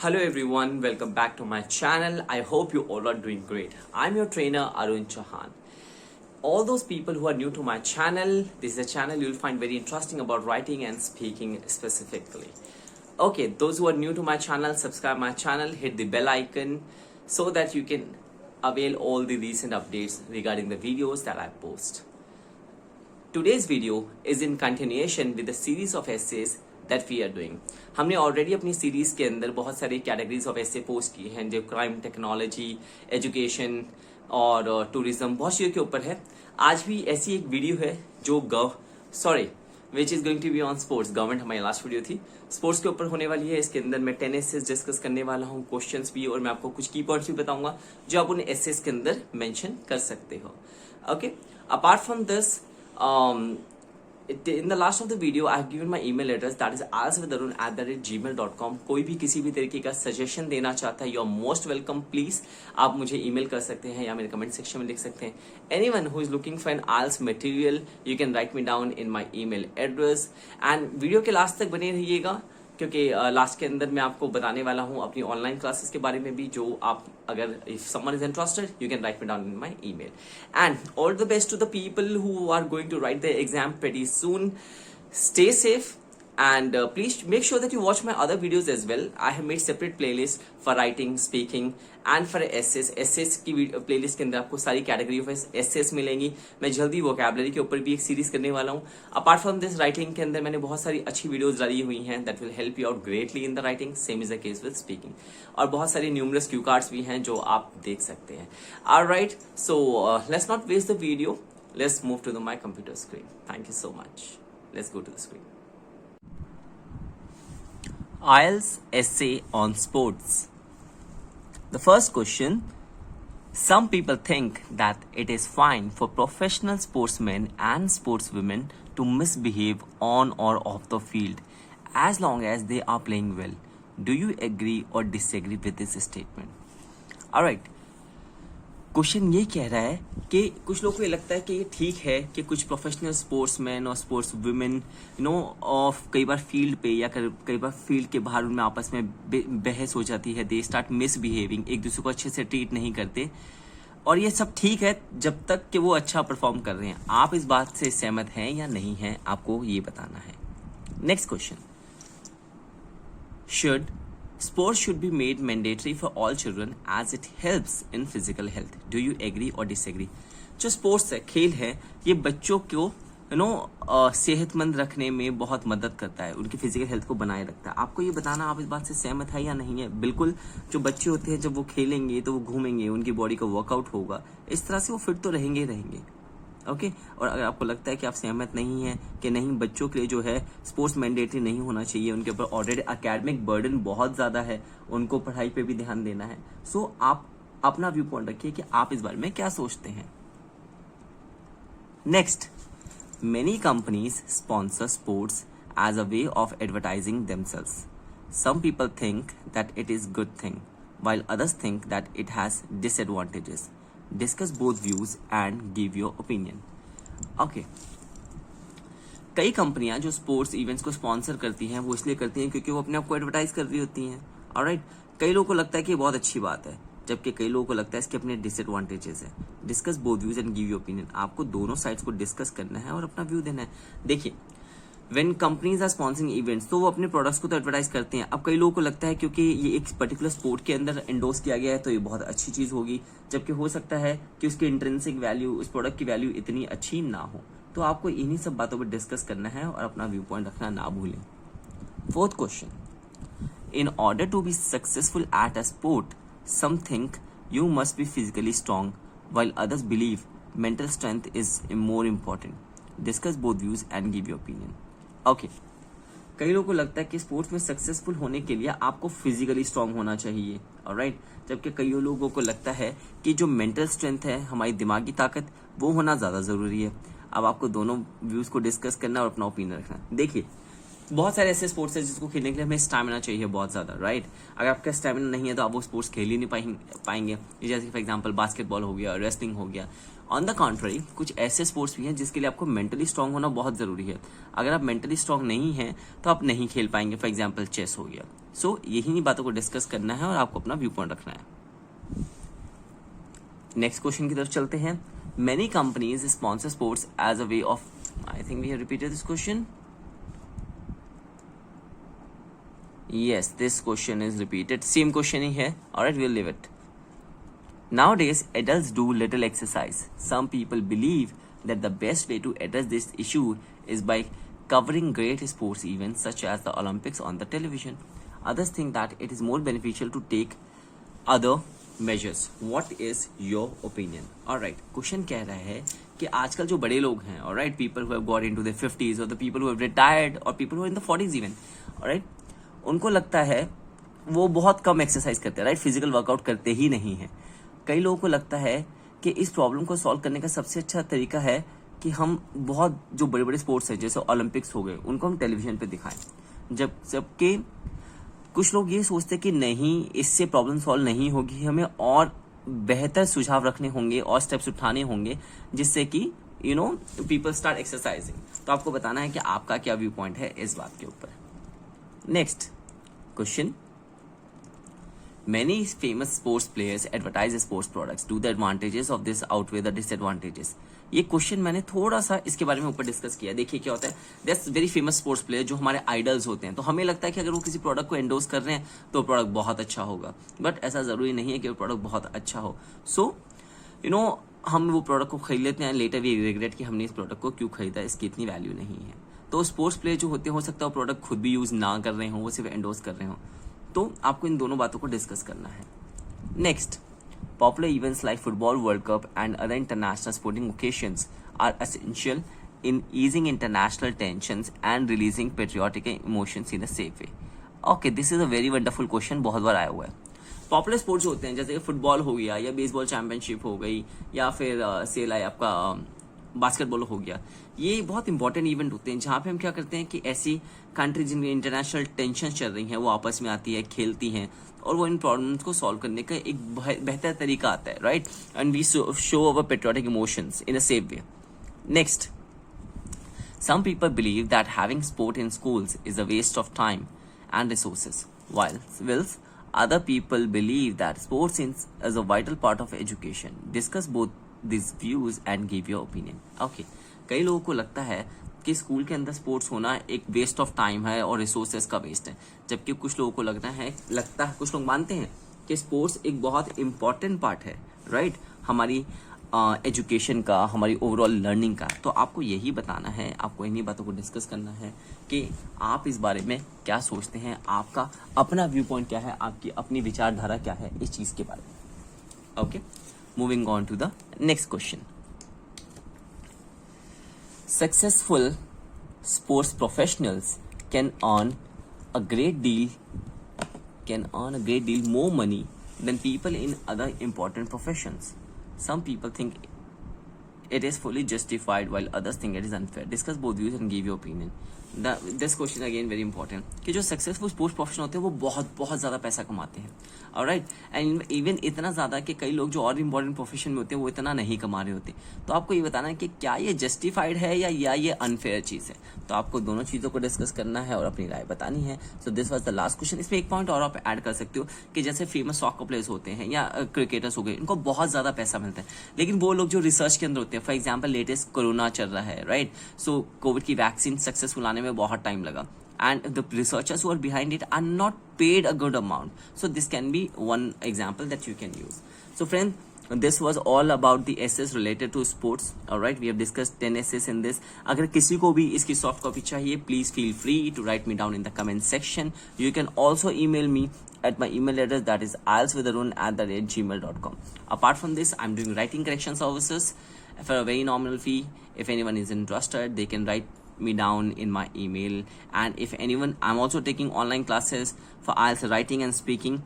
Hello everyone, welcome back to my channel. I hope you all are doing great. I'm your trainer Arun Chauhan. All those people who are new to my channel, this is a channel you'll find very interesting about writing and speaking specifically. Okay, those who are new to my channel, subscribe my channel, hit the bell icon so that you can avail all the recent updates regarding the videos that I post. Today's video is in continuation with the series of essays that we are doing. हमने already अपनी series के अंदर बहुत सारे categories of ऐसे post किए हैं जो क्राइम, टेक्नोलॉजी, एजुकेशन और टूरिज्म, बहुत चीज़ों के ऊपर है. आज भी ऐसी एक वीडियो है जो which is going to be on sports. Government हमारी लास्ट वीडियो थी, स्पोर्ट्स के ऊपर होने वाली है. इसके अंदर मैं 10 एसेस डिस्कस करने वाला हूँ, क्वेश्चंस भी, और मैं आपको कुछ की पॉइंट्स भी बताऊंगा जो आप उन एसेस के अंदर मेंशन कर सकते हो. Okay, apart from this, in the last of the video I have given my email address, that is alsvidarun@gmail.com. कोई भी किसी भी तरीके का सजेशन देना चाहता है, you are most welcome. Please आप मुझे ईमेल कर सकते हैं या मेरे कमेंट सेक्शन में लिख सकते हैं. anyone who is looking for an IELTS material, you can write me down in my email address. and video के लास्ट तक बने रहिएगा क्योंकि लास्ट के अंदर मैं आपको बताने वाला हूँ अपनी ऑनलाइन क्लासेस के बारे में भी, जो आप अगर if someone is interested you can write me down in my email. And all the best to the people who are going to write the exam pretty soon. Stay safe and please make sure that you watch my other videos as well. I have made separate playlists for writing, speaking and for essays. essays की playlist के अंदर आपको सारी category of essays मिलेंगी. मैं जल्दी vocabulary के ऊपर भी एक सीरीज करने वाला हूँ. अपार्ट फ्रॉम दिस, राइटिंग के अंदर मैंने बहुत सारी अच्छी वीडियोस डाली हुई हैं that will help you out greatly in the writing. Same is the case with speaking. और बहुत सारी न्यूमरस क्यू कार्ड्स भी हैं जो आप देख सकते हैं. Alright, so let's not waste the video. Let's move to the my computer screen. Thank you so much. Let's go to the screen. IELTS essay on sports. The first question: some people think that it is fine for professional sportsmen and sportswomen to misbehave on or off the field as long as they are playing well. Do you agree or disagree with this statement? Alright. Question ये कह रहा है कि कुछ लोगों को ये लगता है कि ये ठीक है कि कुछ प्रोफेशनल स्पोर्ट्समैन और स्पोर्ट्स वुमेन ऑफ कई बार फील्ड पे या कई बार फील्ड के बाहर उनमें आपस में बहस हो जाती है. दे स्टार्ट मिसबिहेविंग, एक दूसरे को अच्छे से ट्रीट नहीं करते, और ये सब ठीक है जब तक कि वो अच्छा परफॉर्म कर रहे हैं. आप इस बात से सहमत हैं या नहीं हैं, आपको ये बताना है. Next question: Sports should be made mandatory for all children as it helps in physical health. Do you agree or disagree? जो स्पोर्ट्स है, खेल है, ये बच्चों को सेहतमंद रखने में बहुत मदद करता है, उनकी फिजिकल हेल्थ को बनाए रखता है. आपको ये बताना आप इस बात से सहमत है या नहीं है. बिल्कुल, जो बच्चे होते हैं जब वो खेलेंगे तो वो घूमेंगे, उनकी बॉडी का वर्कआउट होगा, इस तरह से वो फिट तो रहेंगे. ओके. और अगर आपको लगता है कि आप सहमत नहीं हैं कि नहीं, बच्चों के लिए जो है स्पोर्ट्स मैंडेटरी नहीं होना चाहिए, उनके ऊपर ऑलरेडी एकेडमिक बर्डन बहुत ज़्यादा है, उनको पढ़ाई पे भी ध्यान देना है, सो आप अपना व्यू पॉइंट रखिए कि आप इस बारे में क्या सोचते हैं. Next: many companies sponsor sports as a way of advertising themselves. Some people think that it is good thing while others think that it has disadvantages. Discuss both views and give your opinion. Okay. कई कंपनियां जो sports events को sponsor करती हैं वो इसलिए करती हैं क्योंकि वो अपने आप को एडवर्टाइज कर रही होती हैं. ऑलराइट. कई लोगों को लगता है कि ये बहुत अच्छी बात है, जबकि कई लोगों को लगता है इसके अपने डिसएडवांटेजेस है. Discuss both views and give your opinion. आपको दोनों साइड्स को डिस्कस करना है और अपना व्यू देना है. देखिए, When companies are sponsoring events, तो वो अपने प्रोडक्ट्स को तो एडवर्टाइज करते हैं. अब कई लोगों को लगता है क्योंकि ये एक पर्टिकुलर स्पोर्ट के अंदर इंडोर्स किया गया है तो ये बहुत अच्छी चीज होगी, जबकि हो सकता है कि उसकी इंट्रिंसिक वैल्यू, उस प्रोडक्ट की वैल्यू इतनी अच्छी ना हो. तो आपको इन्हीं सब बातों पर डिस्कस करना है और अपना व्यू पॉइंट रखना ना भूलें. Fourth question: in order to be successful at a sport, some think you must be physically strong while others believe mental strength is more important. Discuss both views and give your opinion. Okay. कई लोगों को लगता है कि sports में successful होने के लिए आपको फिजिकली स्ट्रांग होना चाहिए, ऑलराइट, जबकि कई लोगों को लगता है कि जो मेंटल स्ट्रेंथ है, हमारी दिमागी ताकत, वो होना ज़्यादा ज़रूरी है. अब आपको दोनों व्यूज़ को डिस्कस करना और अपना ओपिनियन रखना. देखिए, बहुत सारे ऐसे स्पोर्ट्स है जिसको खेलने के लिए हमें स्टैमिना चाहिए बहुत ज़्यादा, राइट। अगर आपका स्टैमिना नहीं है तो आप वो स्पोर्ट्स खेल ही नहीं पाएंगे। जैसे फॉर एग्जांपल बास्केटबॉल हो गया, रेसलिंग हो गया। ऑन द कॉन्ट्ररी कुछ ऐसे स्पोर्ट्स भी हैं जिसके लिए आपको मेंटली स्ट्रांग होना बहुत ज़रूरी है। अगर आप मेंटली स्ट्रांग नहीं हैं तो आप नहीं खेल पाएंगे। फॉर एग्जाम्पल चेस हो गया। सो यही बातों को डिस्कस करना है और आपको अपना व्यू पॉइंट रखना है। नेक्स्ट क्वेश्चन की तरफ चलते हैं। Many companies sponsor sports as a way of, I think we have repeated this question. Yes, this question is repeated. Same question ही है. Alright, we'll leave it. Nowadays, adults do little exercise. Some people believe that the best way to address this issue is by covering great sports events such as the Olympics on the television. Others think that it is more beneficial to take other measures. What is your opinion? Alright, question कह रहा है कि आजकल जो बड़े लोग हैं, alright, people who have got into their 50s or the people who have retired or people who are in the 40s even, alright, उनको लगता है वो बहुत कम एक्सरसाइज करते हैं, राइट, फिजिकल वर्कआउट करते ही नहीं है। कई लोगों को लगता है कि इस प्रॉब्लम को सॉल्व करने का सबसे अच्छा तरीका है कि हम बहुत जो बड़े बड़े स्पोर्ट्स हैं जैसे ओलंपिक्स हो गए उनको हम टेलीविजन पे दिखाएं। जबकि कुछ लोग ये सोचते हैं कि नहीं, इससे प्रॉब्लम सॉल्व नहीं होगी, हमें और बेहतर सुझाव रखने होंगे और स्टेप्स उठाने होंगे जिससे कि पीपल स्टार्ट एक्सरसाइजिंग। तो आपको बताना है कि आपका क्या व्यू पॉइंट है इस बात के ऊपर। Next question. Many famous sports players advertise sports products. Do the advantages of this outweigh the disadvantages? ये क्वेश्चन मैंने थोड़ा सा इसके बारे में ऊपर डिस्कस किया। देखिए क्या होता है, that's very famous sports player जो हमारे आइडल्स होते हैं, तो हमें लगता है कि अगर वो किसी प्रोडक्ट को एंडोर्स कर रहे हैं तो प्रोडक्ट बहुत अच्छा होगा, बट ऐसा जरूरी नहीं है कि वो प्रोडक्ट बहुत अच्छा हो। सो हम वो प्रोडक्ट को खरीद लेते हैं, लेटर वी रिग्रेट कि हमने इस प्रोडक्ट को क्यों खरीदा, इसकी इतनी वैल्यू नहीं है। तो स्पोर्ट्स प्लेयर जो होते हैं हो सकता है वो प्रोडक्ट खुद भी यूज ना कर रहे हो, वो सिर्फ एंडोर्स कर रहे हो। तो आपको इन दोनों बातों को डिस्कस करना है। Next, popular events like football world cup and other international sporting occasions are essential in easing international tensions and releasing patriotic emotions in a safe way. Okay, this is a very wonderful question, बहुत बार आया हुआ है। Popular sports होते हैं जैसे football हो गया या बेसबॉल चैंपियनशिप हो गई या फिर सेल है आपका बास्केटबॉल हो गया, ये बहुत इंपॉर्टेंट इवेंट होते हैं जहाँ पे हम क्या करते हैं कि ऐसी कंट्री जिनकी इंटरनेशनल टेंशन चल रही हैं वो आपस में आती है, खेलती हैं और वो इन प्रॉब्लम्स को सॉल्व करने का एक बेहतर तरीका आता है, right, and we show our patriotic emotions in a safe way. Next, some people believe that having sport in schools is a waste of time and resources, while other people believe that sports is a vital part of education. Discuss both these views and give your opinion. Okay, कई लोगों को लगता है कि school के अंदर sports होना एक वेस्ट ऑफ टाइम है और रिसोर्सेज का वेस्ट है, जबकि कुछ लोगों को लगता है कुछ लोग मानते हैं कि स्पोर्ट्स एक बहुत इंपॉर्टेंट पार्ट है, राइट, हमारी एजुकेशन का, हमारी ओवरऑल लर्निंग का। तो आपको यही बताना है, आपको इन्हीं बातों को डिस्कस करना है कि आप इस बारे में क्या सोचते हैं, आपका अपना व्यू पॉइंट क्या है, आपकी अपनी विचारधारा क्या है इस चीज के बारे में। Okay, moving on to the next question. Successful sports professionals can earn a great deal more money than people in other important professions. Some people think it is fully justified while others think it is unfair. Discuss both views and give your opinion. This question again very important कि जो successful sports professional होते हैं वो बहुत बहुत ज़्यादा पैसा कमाते हैं, ऑलराइट, एंड इवन इतना ज़्यादा कि कई लोग जो और इम्पोर्टेंट प्रोफेशन में होते हैं वो इतना नहीं कमा रहे होते। तो आपको ये बताना है कि क्या ये जस्टिफाइड है या ये अनफेयर चीज़ है। तो आपको दोनों चीज़ों को डिस्कस करना है और अपनी राय बतानी है। So this was the last question. इसमें एक पॉइंट और आप ऐड कर सकते हो कि जैसे फेमस सॉकर प्लेयर्स होते हैं या क्रिकेटर्स हो गए, इनको बहुत ज़्यादा पैसा मिलता है, लेकिन वो लोग जो रिसर्च के अंदर होते हैं, फॉर एग्जाम्पल लेटेस्ट कोरोना चल रहा है, राइट, सो कोविड की वैक्सीन सक्सेसफुल आने में बहुत टाइम लगा, and the researchers who are behind it are not paid a good amount. So this can be one example that you can use. So friends, this was all about the essays related to sports. All right, we have discussed 10 essays in this. अगर किसी को भी इसकी soft copy चाहिए, please feel free to write me down in the comment section. You can also email me at my email address, that is ileswitharun@gmail.com. Apart from this, I'm doing writing correction services for a very nominal fee. If anyone is interested, they can write me down in my email. And if anyone, I'm also taking online classes for IELTS writing and speaking.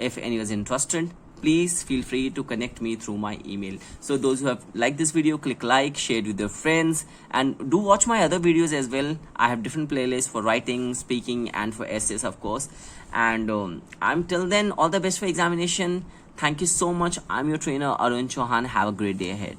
If anyone is interested, please feel free to connect me through my email. So those who have liked this video, click like, share it with your friends, and do watch my other videos as well. I have different playlists for writing, speaking, and for essays, of course. And until then, all the best for examination. Thank you so much. I'm your trainer Arun Chauhan. Have a great day ahead.